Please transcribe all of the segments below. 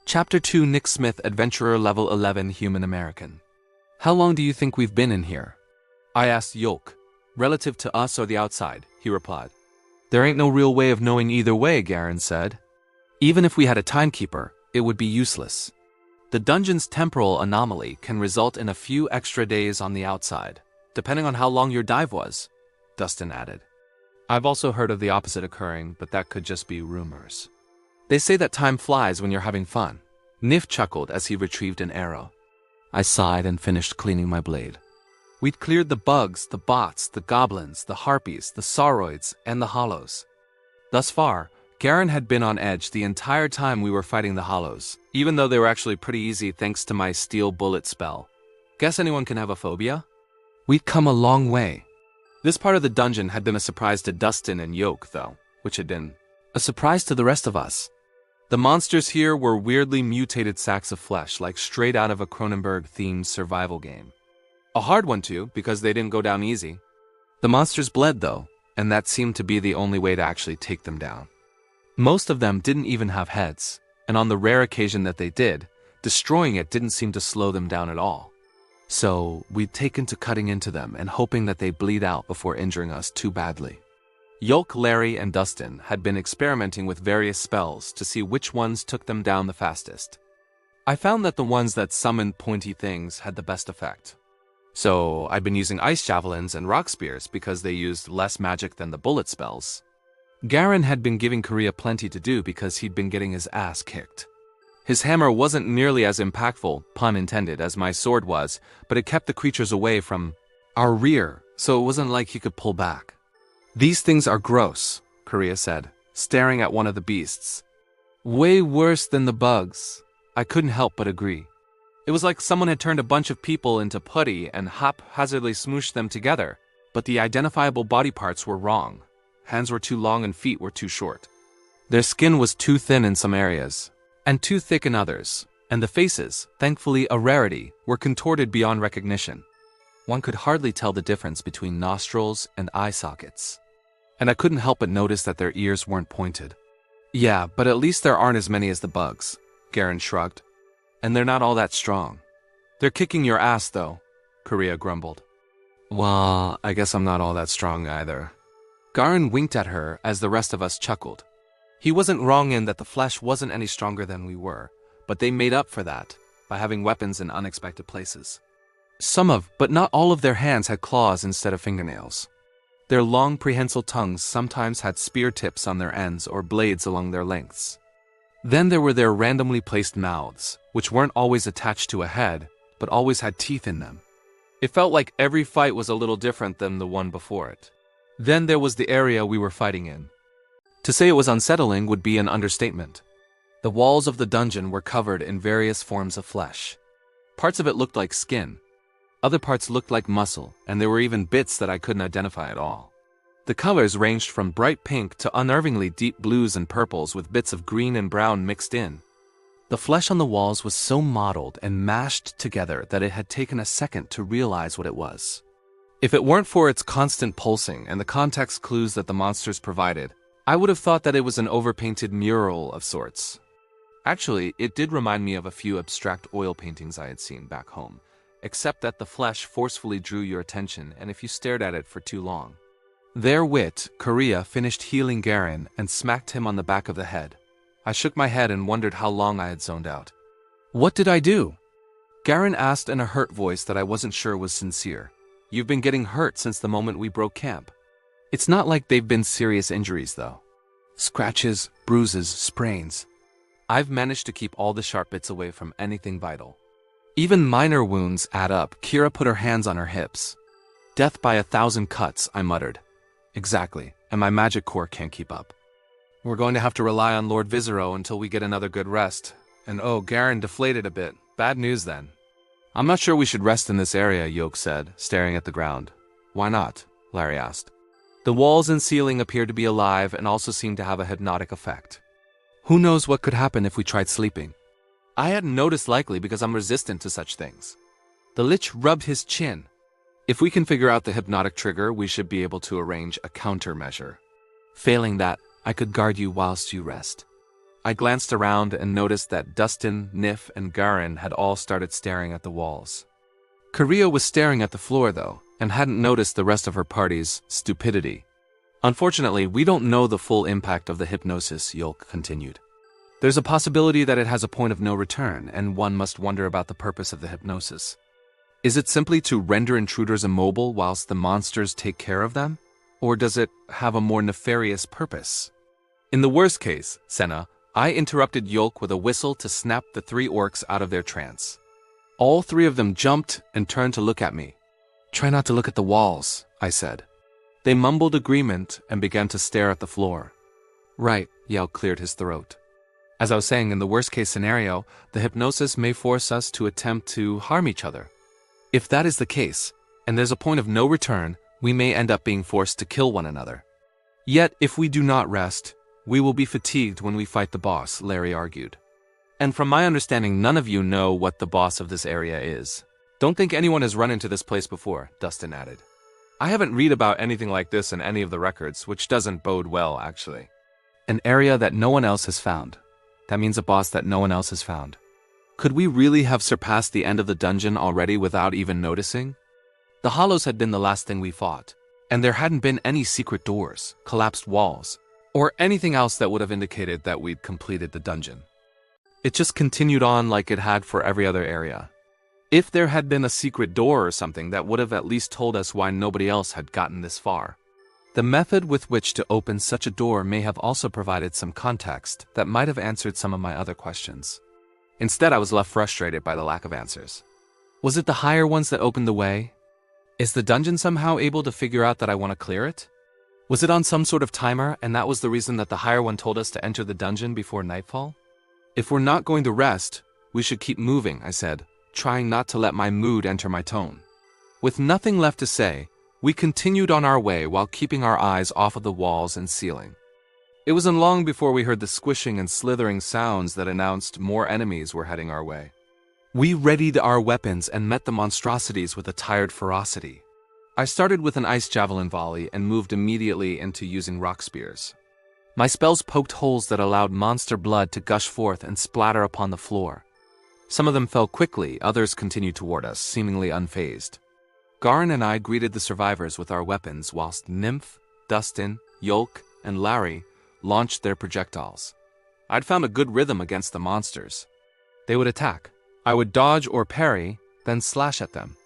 Chapter 2 Nick Smith, Adventurer Level 11, Human American. How long do you think we've been in here? I asked Yolk. Relative to us or the outside, he replied. There ain't no real way of knowing either way, Garen said. Even if we had a timekeeper, it would be useless. The dungeon's temporal anomaly can result in a few extra days on the outside, depending on how long your dive was, Dustin added. I've also heard of the opposite occurring, but that could just be rumors. They say that time flies when you're having fun. Nif chuckled as he retrieved an arrow. I sighed and finished cleaning my blade. We'd cleared the bugs, the bots, the goblins, the harpies, the sauroids, and the hollows. Thus far, Garen had been on edge the entire time we were fighting the hollows, even though they were actually pretty easy thanks to my steel bullet spell. Guess anyone can have a phobia? We'd come a long way. This part of the dungeon had been a surprise to Dustin and Yolk, though, which had been a surprise to the rest of us. The monsters here were weirdly mutated sacks of flesh, like straight out of a Cronenberg-themed survival game. A hard one too, because they didn't go down easy. The monsters bled though, and that seemed to be the only way to actually take them down. Most of them didn't even have heads, and on the rare occasion that they did, destroying it didn't seem to slow them down at all. So we'd taken to cutting into them and hoping that they'd bleed out before injuring us too badly. Yolk, Larry, and Dustin had been experimenting with various spells to see which ones took them down the fastest. I found that the ones that summoned pointy things had the best effect. So I'd been using ice javelins and rock spears because they used less magic than the bullet spells. Garen had been giving Korea plenty to do because he'd been getting his ass kicked. His hammer wasn't nearly as impactful, pun intended, as my sword was, but it kept the creatures away from our rear, so it wasn't like he could pull back. These things are gross, Korea said, staring at one of the beasts. Way worse than the bugs. I couldn't help but agree. It was like someone had turned a bunch of people into putty and haphazardly smooshed them together, but the identifiable body parts were wrong. Hands were too long and feet were too short. Their skin was too thin in some areas, and too thick in others, and the faces, thankfully a rarity, were contorted beyond recognition. One could hardly tell the difference between nostrils and eye sockets. And I couldn't help but notice that their ears weren't pointed. Yeah, but at least there aren't as many as the bugs, Garen shrugged. And they're not all that strong. They're kicking your ass, though, Korea grumbled. Well, I guess I'm not all that strong either. Garen winked at her as the rest of us chuckled. He wasn't wrong in that the flesh wasn't any stronger than we were, but they made up for that by having weapons in unexpected places. Some of, but not all of their hands had claws instead of fingernails. Their long prehensile tongues sometimes had spear tips on their ends or blades along their lengths. Then there were their randomly placed mouths, which weren't always attached to a head, but always had teeth in them. It felt like every fight was a little different than the one before it. Then there was the area we were fighting in. To say it was unsettling would be an understatement. The walls of the dungeon were covered in various forms of flesh. Parts of it looked like skin. Other parts looked like muscle, and there were even bits that I couldn't identify at all. The colors ranged from bright pink to unnervingly deep blues and purples with bits of green and brown mixed in. The flesh on the walls was so mottled and mashed together that it had taken a second to realize what it was. If it weren't for its constant pulsing and the context clues that the monsters provided, I would have thought that it was an overpainted mural of sorts. Actually, it did remind me of a few abstract oil paintings I had seen back home, except that the flesh forcefully drew your attention and if you stared at it for too long. Therewith, Korea finished healing Garen and smacked him on the back of the head. I shook my head and wondered how long I had zoned out. What did I do? Garen asked in a hurt voice that I wasn't sure was sincere. You've been getting hurt since the moment we broke camp. It's not like they've been serious injuries, though. Scratches, bruises, sprains. I've managed to keep all the sharp bits away from anything vital. Even minor wounds add up. Kira put her hands on her hips. Death by 1,000 cuts, I muttered. Exactly, and my magic core can't keep up. We're going to have to rely on Lord Vizero until we get another good rest. And oh, Garen deflated a bit. Bad news then. I'm not sure we should rest in this area, Yolk said, staring at the ground. Why not? Larry asked. The walls and ceiling appeared to be alive and also seemed to have a hypnotic effect. Who knows what could happen if we tried sleeping? I hadn't noticed likely because I'm resistant to such things. The Lich rubbed his chin. If we can figure out the hypnotic trigger, we should be able to arrange a countermeasure. Failing that, I could guard you whilst you rest. I glanced around and noticed that Dustin, Nif, and Garin had all started staring at the walls. Korea was staring at the floor though, and hadn't noticed the rest of her party's stupidity. Unfortunately, we don't know the full impact of the hypnosis, Yolk continued. There's a possibility that it has a point of no return, and one must wonder about the purpose of the hypnosis. Is it simply to render intruders immobile whilst the monsters take care of them? Or does it have a more nefarious purpose? In the worst case, Senna, I interrupted Yolk with a whistle to snap the 3 orcs out of their trance. All 3 of them jumped and turned to look at me. Try not to look at the walls, I said. They mumbled agreement and began to stare at the floor. Right, Yao cleared his throat. As I was saying, in the worst case scenario, the hypnosis may force us to attempt to harm each other. If that is the case, and there's a point of no return, we may end up being forced to kill one another. Yet, if we do not rest, we will be fatigued when we fight the boss, Larry argued. And from my understanding, none of you know what the boss of this area is. Don't think anyone has run into this place before, Dustin added. I haven't read about anything like this in any of the records, which doesn't bode well, actually. An area that no one else has found. That means a boss that no one else has found. Could we really have surpassed the end of the dungeon already without even noticing? The hollows had been the last thing we fought, and there hadn't been any secret doors, collapsed walls, or anything else that would have indicated that we'd completed the dungeon. It just continued on like it had for every other area. If there had been a secret door or something, that would have at least told us why nobody else had gotten this far. The method with which to open such a door may have also provided some context that might have answered some of my other questions. Instead, I was left frustrated by the lack of answers. Was it the higher ones that opened the way? Is the dungeon somehow able to figure out that I want to clear it? Was it on some sort of timer, and that was the reason that the higher one told us to enter the dungeon before nightfall? If we're not going to rest, we should keep moving, I said, trying not to let my mood enter my tone. With nothing left to say, we continued on our way while keeping our eyes off of the walls and ceiling. It wasn't long before we heard the squishing and slithering sounds that announced more enemies were heading our way. We readied our weapons and met the monstrosities with a tired ferocity. I started with an ice javelin volley and moved immediately into using rock spears. My spells poked holes that allowed monster blood to gush forth and splatter upon the floor. Some of them fell quickly, others continued toward us, seemingly unfazed. Garin and I greeted the survivors with our weapons whilst Nymph, Dustin, Yolk, and Larry launched their projectiles. I'd found a good rhythm against the monsters. They would attack. I would dodge or parry, then slash at them.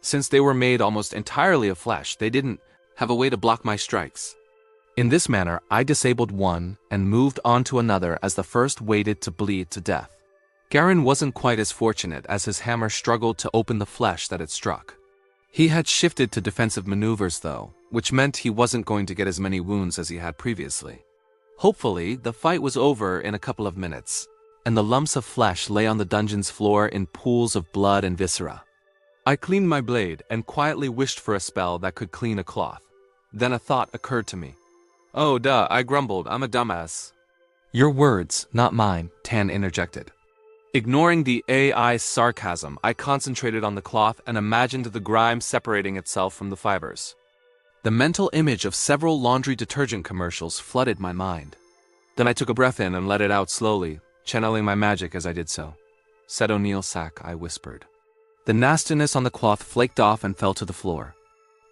Since they were made almost entirely of flesh, they didn't have a way to block my strikes. In this manner, I disabled one and moved on to another as the first waited to bleed to death. Garin wasn't quite as fortunate as his hammer struggled to open the flesh that it struck. He had shifted to defensive maneuvers though, which meant he wasn't going to get as many wounds as he had previously. Hopefully, the fight was over in a couple of minutes, and the lumps of flesh lay on the dungeon's floor in pools of blood and viscera. I cleaned my blade and quietly wished for a spell that could clean a cloth. Then a thought occurred to me. Oh duh, I grumbled, I'm a dumbass. Your words, not mine, Tan interjected. Ignoring the AI's sarcasm, I concentrated on the cloth and imagined the grime separating itself from the fibers. The mental image of several laundry detergent commercials flooded my mind. Then I took a breath in and let it out slowly, channeling my magic as I did so. Said O'Neill Sack, I whispered. The nastiness on the cloth flaked off and fell to the floor.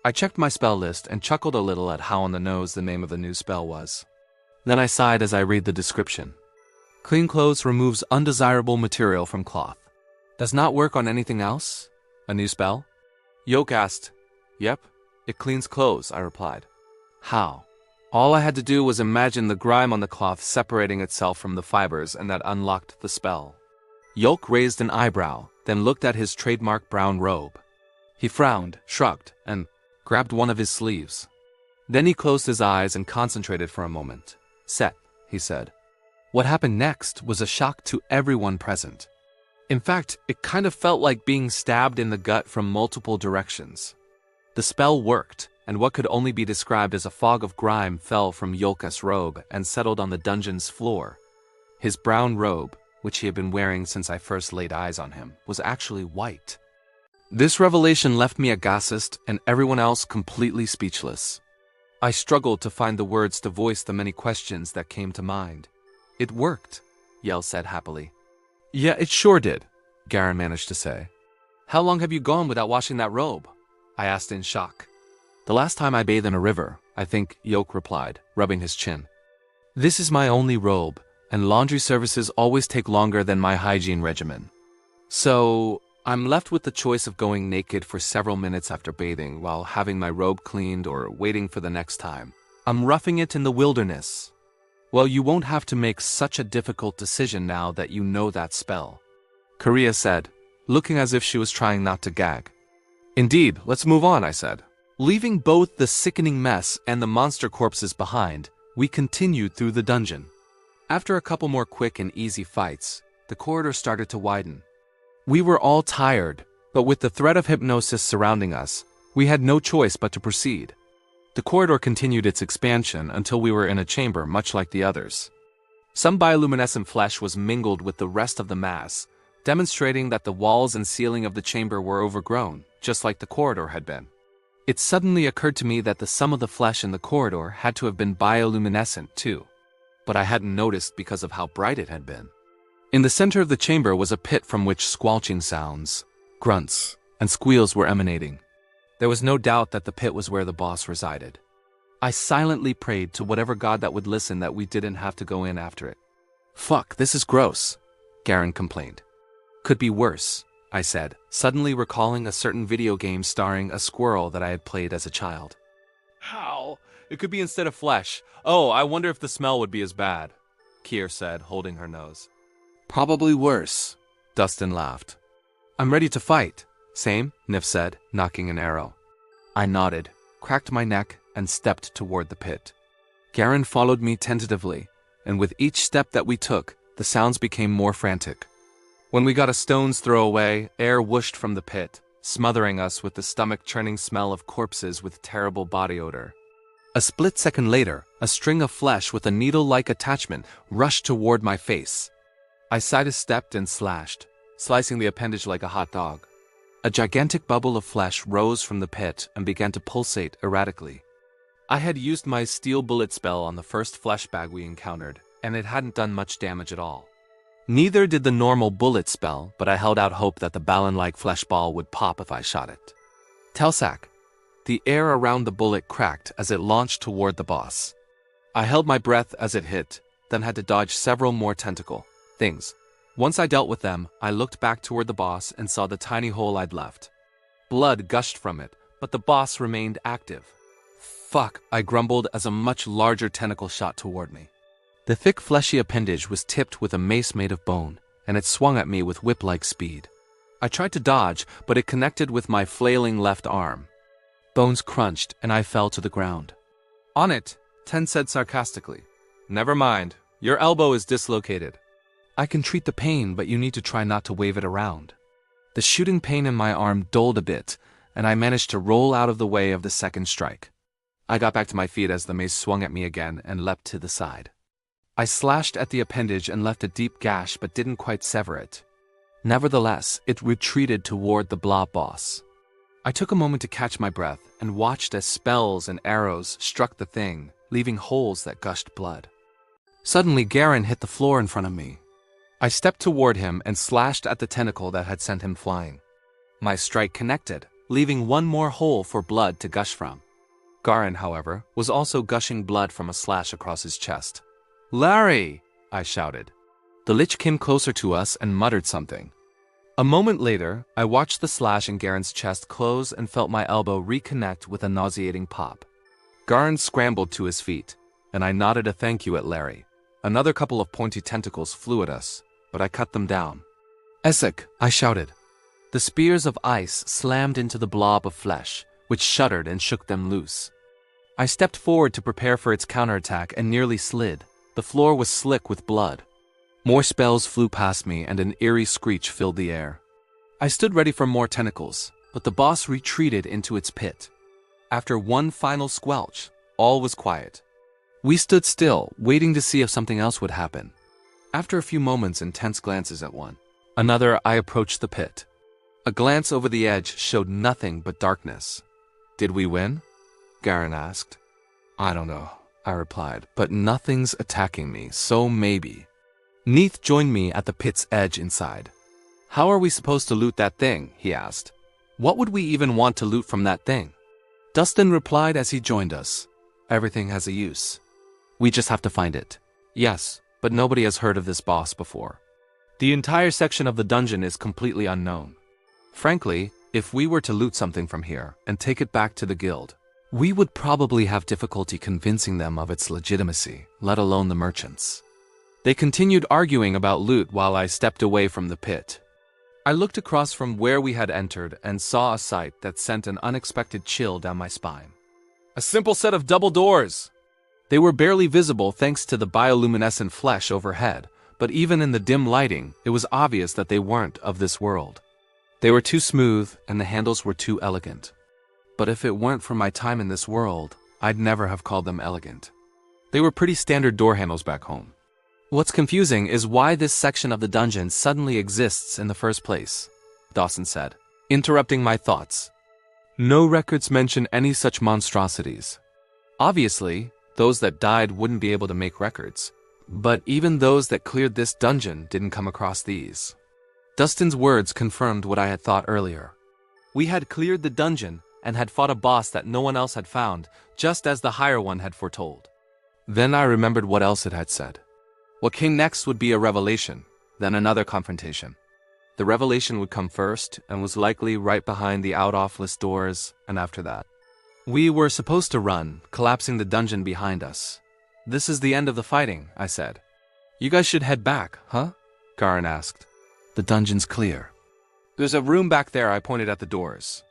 I checked my spell list and chuckled a little at how on the nose the name of the new spell was. Then I sighed as I read the description. Clean clothes removes undesirable material from cloth. Does not work on anything else? A new spell? Yoke asked. Yep, it cleans clothes, I replied. How? All I had to do was imagine the grime on the cloth separating itself from the fibers, and that unlocked the spell. Yoke raised an eyebrow, then looked at his trademark brown robe. He frowned, shrugged, and grabbed one of his sleeves. Then he closed his eyes and concentrated for a moment. Set, he said. What happened next was a shock to everyone present. In fact, it kind of felt like being stabbed in the gut from multiple directions. The spell worked, and what could only be described as a fog of grime fell from Yolka's robe and settled on the dungeon's floor. His brown robe, which he had been wearing since I first laid eyes on him, was actually white. This revelation left me aghast and everyone else completely speechless. I struggled to find the words to voice the many questions that came to mind. It worked. Yell said happily. Yeah, it sure did, Garen managed to say. How long have you gone without washing that robe? I asked in shock. The last time I bathed in a river, I think, Yoke replied, rubbing his chin. This is my only robe, and laundry services always take longer than my hygiene regimen. So, I'm left with the choice of going naked for several minutes after bathing while having my robe cleaned or waiting for the next time. I'm roughing it in the wilderness. Well, you won't have to make such a difficult decision now that you know that spell, Korea said, looking as if she was trying not to gag. Indeed, let's move on, I said. Leaving both the sickening mess and the monster corpses behind, we continued through the dungeon. After a couple more quick and easy fights, the corridor started to widen. We were all tired, but with the threat of hypnosis surrounding us, we had no choice but to proceed. The corridor continued its expansion until we were in a chamber much like the others. Some bioluminescent flesh was mingled with the rest of the mass, demonstrating that the walls and ceiling of the chamber were overgrown, just like the corridor had been. It suddenly occurred to me that the sum of the flesh in the corridor had to have been bioluminescent too, but I hadn't noticed because of how bright it had been. In the center of the chamber was a pit from which squelching sounds, grunts, and squeals were emanating. There was no doubt that the pit was where the boss resided. I silently prayed to whatever god that would listen that we didn't have to go in after it. Fuck, this is gross, Garen complained. Could be worse, I said, suddenly recalling a certain video game starring a squirrel that I had played as a child. How? It could be instead of flesh. Oh, I wonder if the smell would be as bad, Kier said, holding her nose. Probably worse, Dustin laughed. I'm ready to fight. Same, Nif said, knocking an arrow. I nodded, cracked my neck, and stepped toward the pit. Garen followed me tentatively, and with each step that we took, the sounds became more frantic. When we got a stone's throw away, air whooshed from the pit, smothering us with the stomach-churning smell of corpses with terrible body odor. A split second later, a string of flesh with a needle-like attachment rushed toward my face. I sidestepped and slashed, slicing the appendage like a hot dog. A gigantic bubble of flesh rose from the pit and began to pulsate erratically. I had used my steel bullet spell on the first flesh bag we encountered, and it hadn't done much damage at all. Neither did the normal bullet spell, but I held out hope that the balloon-like flesh ball would pop if I shot it. Telsac. The air around the bullet cracked as it launched toward the boss. I held my breath as it hit, then had to dodge several more tentacle things. Once I dealt with them, I looked back toward the boss and saw the tiny hole I'd left. Blood gushed from it, but the boss remained active. Fuck, I grumbled as a much larger tentacle shot toward me. The thick fleshy appendage was tipped with a mace made of bone, and it swung at me with whip-like speed. I tried to dodge, but it connected with my flailing left arm. Bones crunched, and I fell to the ground. On it, Ten said sarcastically. Never mind, your elbow is dislocated. I can treat the pain, but you need to try not to wave it around. The shooting pain in my arm dulled a bit, and I managed to roll out of the way of the second strike. I got back to my feet as the mace swung at me again and leapt to the side. I slashed at the appendage and left a deep gash but didn't quite sever it. Nevertheless, it retreated toward the blob boss. I took a moment to catch my breath and watched as spells and arrows struck the thing, leaving holes that gushed blood. Suddenly, Garen hit the floor in front of me. I stepped toward him and slashed at the tentacle that had sent him flying. My strike connected, leaving one more hole for blood to gush from. Garen, however, was also gushing blood from a slash across his chest. Larry! I shouted. The Lich came closer to us and muttered something. A moment later, I watched the slash in Garen's chest close and felt my elbow reconnect with a nauseating pop. Garen scrambled to his feet, and I nodded a thank you at Larry. Another couple of pointy tentacles flew at us, but I cut them down. Essek, I shouted. The spears of ice slammed into the blob of flesh, which shuddered and shook them loose. I stepped forward to prepare for its counterattack and nearly slid. The floor was slick with blood. More spells flew past me and an eerie screech filled the air. I stood ready for more tentacles, but the boss retreated into its pit. After one final squelch, all was quiet. We stood still, waiting to see if something else would happen. After a few moments and tense glances at one another, I approached the pit. A glance over the edge showed nothing but darkness. Did we win? Garen asked. I don't know, I replied, but nothing's attacking me, so maybe. Neith joined me at the pit's edge inside. How are we supposed to loot that thing? He asked. What would we even want to loot from that thing? Dustin replied as he joined us. Everything has a use. We just have to find it. Yes, but nobody has heard of this boss before. The entire section of the dungeon is completely unknown. Frankly, if we were to loot something from here and take it back to the guild, we would probably have difficulty convincing them of its legitimacy, let alone the merchants. They continued arguing about loot while I stepped away from the pit. I looked across from where we had entered and saw a sight that sent an unexpected chill down my spine. A simple set of double doors! They were barely visible thanks to the bioluminescent flesh overhead, but even in the dim lighting, it was obvious that they weren't of this world. They were too smooth and the handles were too elegant. But if it weren't for my time in this world, I'd never have called them elegant. They were pretty standard door handles back home. What's confusing is why this section of the dungeon suddenly exists in the first place, Dawson said, interrupting my thoughts. No records mention any such monstrosities. Obviously, those that died wouldn't be able to make records, but even those that cleared this dungeon didn't come across these. Dustin's words confirmed what I had thought earlier. We had cleared the dungeon and had fought a boss that no one else had found, just as the higher one had foretold. Then I remembered what else it had said. What came next would be a revelation, then another confrontation. The revelation would come first, and was likely right behind the out-off-list doors, and after that. We were supposed to run, collapsing the dungeon behind us. This is the end of the fighting, I said. You guys should head back, huh? Garin asked. The dungeon's clear. There's a room back there, I pointed at the doors.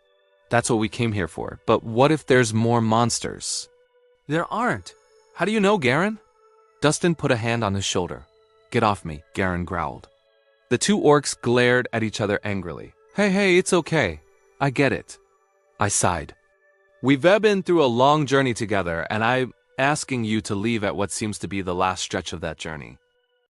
That's what we came here for, but what if there's more monsters? There aren't. How do you know, Garin? Dustin put a hand on his shoulder. Get off me, Garin growled. The two orcs glared at each other angrily. Hey, it's okay. I get it. I sighed. We've been through a long journey together, and I'm asking you to leave at what seems to be the last stretch of that journey.